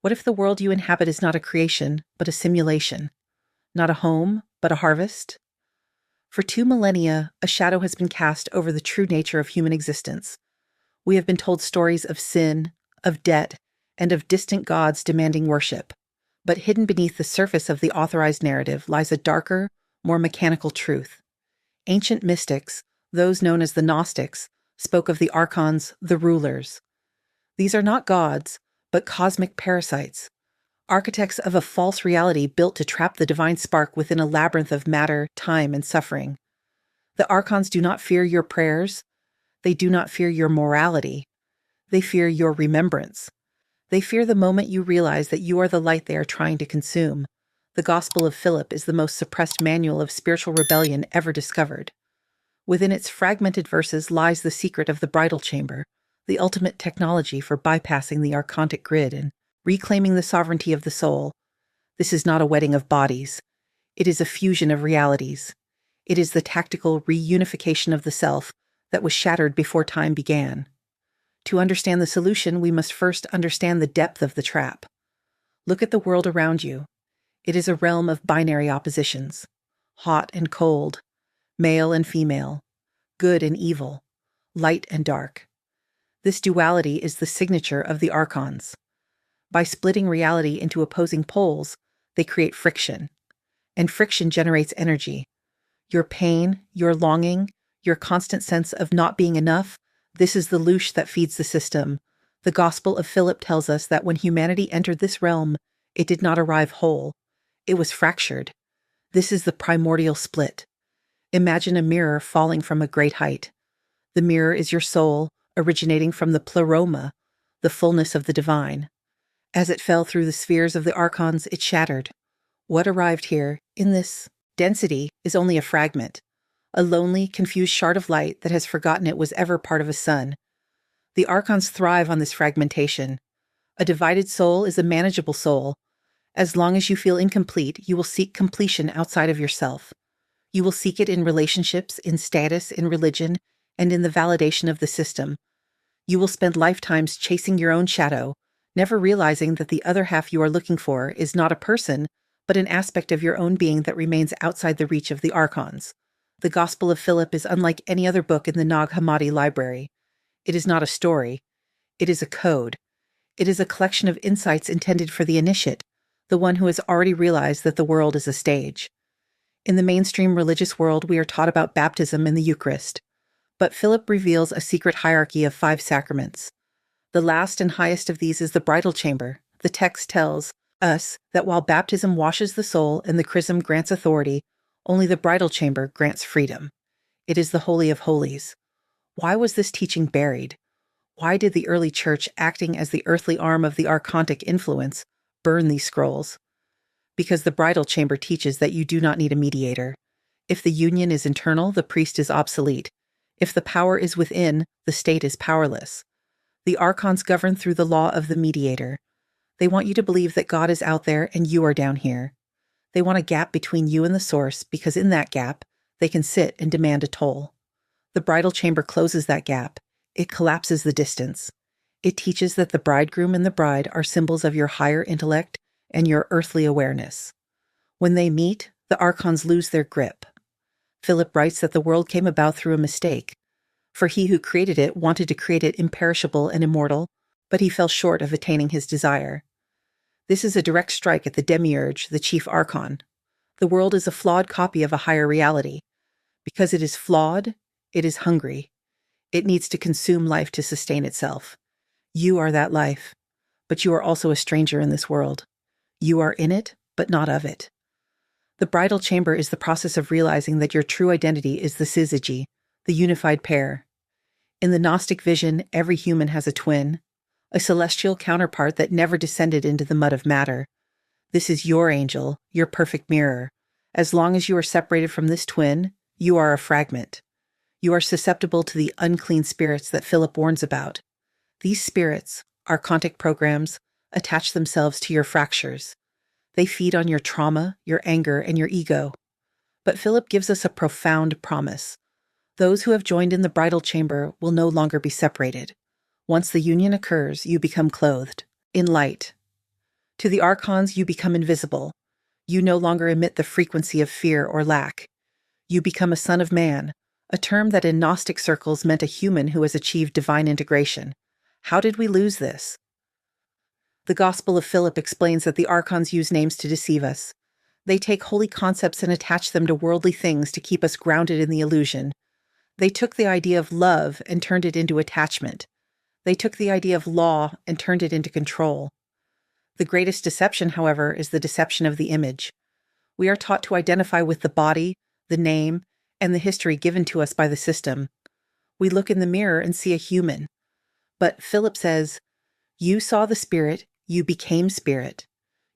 What if the world you inhabit is not a creation, but a simulation? Not a home, but a harvest? For 2 millennia, a shadow has been cast over the true nature of human existence. We have been told stories of sin, of debt, and of distant gods demanding worship. But hidden beneath the surface of the authorized narrative lies a darker, more mechanical truth. Ancient mystics, those known as the Gnostics, spoke of the Archons, the rulers. These are not gods, but cosmic parasites, architects of a false reality built to trap the divine spark within a labyrinth of matter, time, and suffering. The Archons do not fear your prayers. They do not fear your morality. They fear your remembrance. They fear the moment you realize that you are the light they are trying to consume. The Gospel of Philip is the most suppressed manual of spiritual rebellion ever discovered. Within its fragmented verses lies the secret of the Bridal Chamber, the ultimate technology for bypassing the Archontic grid and reclaiming the sovereignty of the soul. This is not a wedding of bodies. It is a fusion of realities. It is the tactical reunification of the self that was shattered before time began. To understand the solution, we must first understand the depth of the trap. Look at the world around you. It is a realm of binary oppositions, hot and cold, male and female, good and evil, light and dark. This duality is the signature of the Archons. By splitting reality into opposing poles, they create friction. And friction generates energy. Your pain, your longing, your constant sense of not being enough, this is the Loosh that feeds the system. The Gospel of Philip tells us that when humanity entered this realm, it did not arrive whole. It was fractured. This is the primordial split. Imagine a mirror falling from a great height. The mirror is your soul, originating from the pleroma, the fullness of the divine. As it fell through the spheres of the Archons, it shattered. What arrived here, in this density, is only a fragment, a lonely, confused shard of light that has forgotten it was ever part of a sun. The Archons thrive on this fragmentation. A divided soul is a manageable soul. As long as you feel incomplete, you will seek completion outside of yourself. You will seek it in relationships, in status, in religion, and in the validation of the system. You will spend lifetimes chasing your own shadow, never realizing that the other half you are looking for is not a person, but an aspect of your own being that remains outside the reach of the Archons. The Gospel of Philip is unlike any other book in the Nag Hammadi library. It is not a story. It is a code. It is a collection of insights intended for the initiate, the one who has already realized that the world is a stage. In the mainstream religious world, we are taught about baptism and the Eucharist. But Philip reveals a secret hierarchy of 5 sacraments. The last and highest of these is the Bridal Chamber. The text tells us that while baptism washes the soul and the chrism grants authority, only the Bridal Chamber grants freedom. It is the Holy of Holies. Why was this teaching buried? Why did the early church, acting as the earthly arm of the Archontic influence, burn these scrolls? Because the Bridal Chamber teaches that you do not need a mediator. If the union is internal, the priest is obsolete. If the power is within, the state is powerless. The Archons govern through the law of the mediator. They want you to believe that God is out there and you are down here. They want a gap between you and the source because in that gap, they can sit and demand a toll. The Bridal Chamber closes that gap. It collapses the distance. It teaches that the bridegroom and the bride are symbols of your higher intellect and your earthly awareness. When they meet, the Archons lose their grip. Philip writes that the world came about through a mistake, for he who created it wanted to create it imperishable and immortal, but he fell short of attaining his desire. This is a direct strike at the demiurge, the chief archon. The world is a flawed copy of a higher reality. Because it is flawed, it is hungry. It needs to consume life to sustain itself. You are that life, but you are also a stranger in this world. You are in it, but not of it. The Bridal Chamber is the process of realizing that your true identity is the syzygy, the unified pair. In the Gnostic vision, every human has a twin, a celestial counterpart that never descended into the mud of matter. This is your angel, your perfect mirror. As long as you are separated from this twin, you are a fragment. You are susceptible to the unclean spirits that Philip warns about. These spirits, Archontic programs, attach themselves to your fractures. They feed on your trauma, your anger, and your ego. But Philip gives us a profound promise. Those who have joined in the Bridal Chamber will no longer be separated. Once the union occurs, you become clothed in light. To the Archons, you become invisible. You no longer emit the frequency of fear or lack. You become a son of man, a term that in Gnostic circles meant a human who has achieved divine integration. How did we lose this? The Gospel of Philip explains that the Archons use names to deceive us. They take holy concepts and attach them to worldly things to keep us grounded in the illusion. They took the idea of love and turned it into attachment. They took the idea of law and turned it into control. The greatest deception, however, is the deception of the image. We are taught to identify with the body, the name, and the history given to us by the system. We look in the mirror and see a human. But Philip says, "You saw the Spirit, you became Spirit.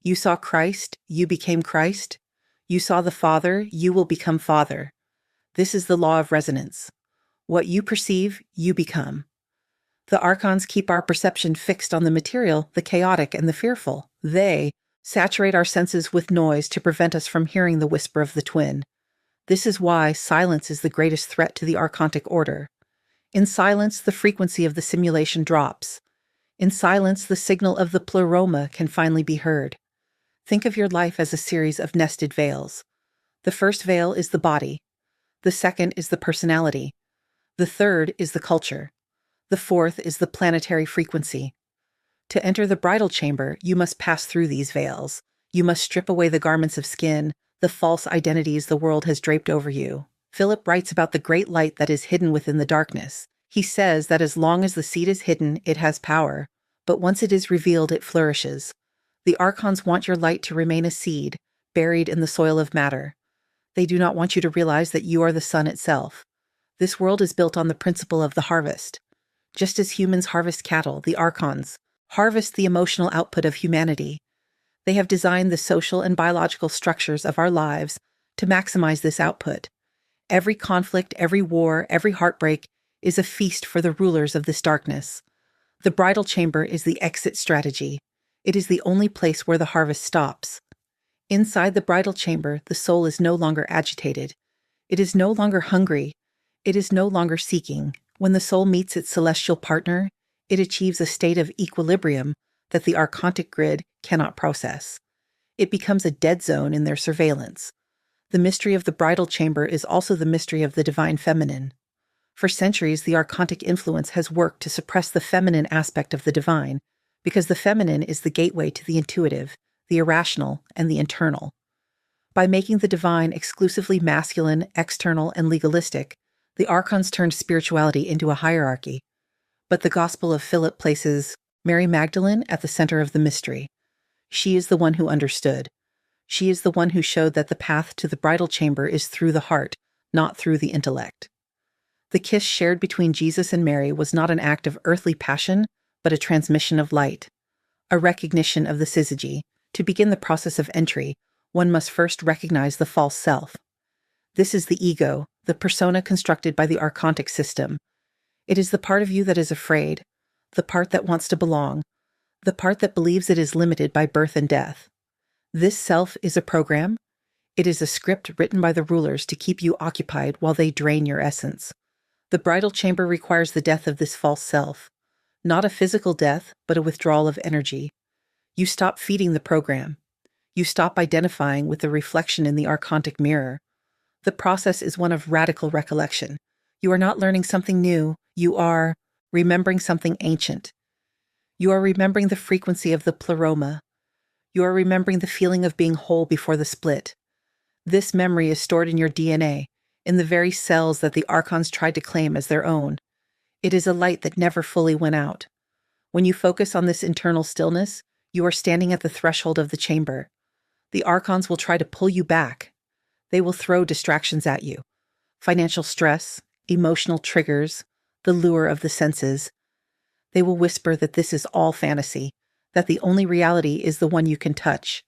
You saw Christ, you became Christ. You saw the Father, you will become Father. This is the law of resonance. What you perceive, you become." The Archons keep our perception fixed on the material, the chaotic, and the fearful. They saturate our senses with noise to prevent us from hearing the whisper of the twin. This is why silence is the greatest threat to the Archontic order. In silence, the frequency of the simulation drops. In silence, the signal of the pleroma can finally be heard. Think of your life as a series of nested veils. The first veil is the body. The second is the personality. The third is the culture. The fourth is the planetary frequency. To enter the bridal chamber, you must pass through these veils. You must strip away the garments of skin, the false identities the world has draped over you. Philip writes about the great light that is hidden within the darkness. He says that as long as the seed is hidden, it has power, but once it is revealed, it flourishes. The Archons want your light to remain a seed, buried in the soil of matter. They do not want you to realize that you are the sun itself. This world is built on the principle of the harvest. Just as humans harvest cattle, the Archons harvest the emotional output of humanity. They have designed the social and biological structures of our lives to maximize this output. Every conflict, every war, every heartbreak is a feast for the rulers of this darkness. The bridal chamber is the exit strategy. It is the only place where the harvest stops. Inside the bridal chamber, the soul is no longer agitated. It is no longer hungry. It is no longer seeking. When the soul meets its celestial partner, it achieves a state of equilibrium that the Archontic grid cannot process. It becomes a dead zone in their surveillance. The mystery of the bridal chamber is also the mystery of the divine feminine. For centuries, the Archontic influence has worked to suppress the feminine aspect of the divine, because the feminine is the gateway to the intuitive, the irrational, and the internal. By making the divine exclusively masculine, external, and legalistic, the Archons turned spirituality into a hierarchy. But the Gospel of Philip places Mary Magdalene at the center of the mystery. She is the one who understood. She is the one who showed that the path to the bridal chamber is through the heart, not through the intellect. The kiss shared between Jesus and Mary was not an act of earthly passion, but a transmission of light, a recognition of the syzygy. To begin the process of entry, one must first recognize the false self. This is the ego, the persona constructed by the Archontic system. It is the part of you that is afraid, the part that wants to belong, the part that believes it is limited by birth and death. This self is a program. It is a script written by the rulers to keep you occupied while they drain your essence. The bridal chamber requires the death of this false self. Not a physical death, but a withdrawal of energy. You stop feeding the program. You stop identifying with the reflection in the Archontic mirror. The process is one of radical recollection. You are not learning something new. You are remembering something ancient. You are remembering the frequency of the pleroma. You are remembering the feeling of being whole before the split. This memory is stored in your DNA, in the very cells that the Archons tried to claim as their own. It is a light that never fully went out. When you focus on this internal stillness, you are standing at the threshold of the chamber. The Archons will try to pull you back. They will throw distractions at you. Financial stress, emotional triggers, the lure of the senses. They will whisper that this is all fantasy, that the only reality is the one you can touch.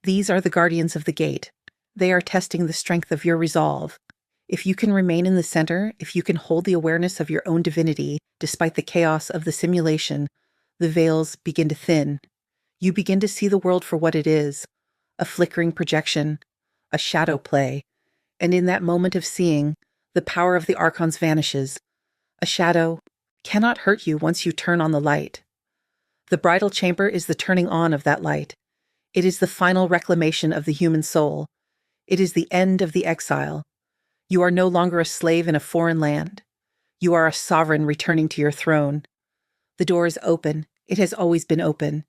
These are the guardians of the gate. They are testing the strength of your resolve. If you can remain in the center, if you can hold the awareness of your own divinity, despite the chaos of the simulation, the veils begin to thin. You begin to see the world for what it is, a flickering projection, a shadow play, and in that moment of seeing, the power of the Archons vanishes. A shadow cannot hurt you once you turn on the light. The bridal chamber is the turning on of that light. It is the final reclamation of the human soul. It is the end of the exile. You are no longer a slave in a foreign land. You are a sovereign returning to your throne. The door is open. It has always been open.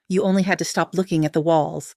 You only had to stop looking at the walls.